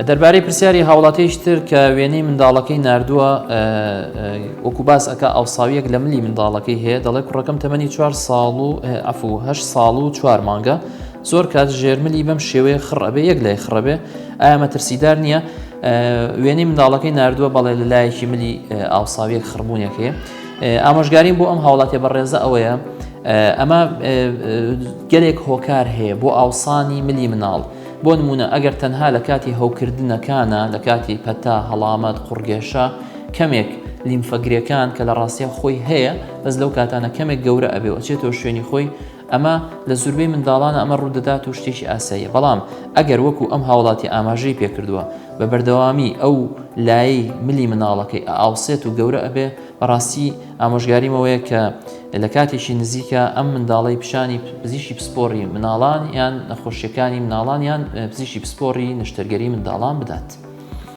دەربارەی پرسیاری هاوڵاتیش تر کە وێنەی منداڵەکەی نردووە وەکو باس ئەکا ئاوساویەک لە ملی منداڵەکەی هەیە دەڵێ کوڕەکەم تەمەنی 4 ساڵ و 8 ساڵ و 4 مانگە زۆر کات ژێرملی بەم شێوەیە خڕەبێ یەک لای خڕەبێ ئایا مەترسیدار نییە وێنەی منداڵەکەی نردووە بەڵێ لە لایەکی ملی ئاوساویەک خڕبوونێک هەیە ئامۆژگاریم بۆ ئەم هاوڵاتیە بەڕێزە ئەوەیە ئەمە گەلێک هۆکار هەیە بۆ ئاوسانی ملی مناڵ بۆ نمونە ئەگەر تەنها لە کاتی هەوکردنەکانە لە کاتی پەتا هەڵامەت قوڕگێشە کەمێک لیمفەگرەکان کە لە ڕاستیە خۆی هەیە بەس لەو کاتانە کەمێک گەورە ئەبێ وەچێتەوە شوێنی خۆی ئەمە لە زوربەی منداڵانە ئەمە ڕوودەدات و شتێکی ئاساییە بەڵام ئەگەر وەکو ئەم هاوڵاتی ئاماژەی پێکردووە بە بەردەوامی ئەو لایەی ملی مناڵەکەی ئاوسێت و گەورە ئەبێ بەڕاستی ئامۆژگاریمەوەیە کە لە کاتێکی نزیکە ئەم منداڵی پیشانی پزیشکی پسپۆڕی مناڵان یان نەخۆشیەکانی مناڵان یان پزیشکی پسپۆڕی نیشتەرگەری منداڵان بدات.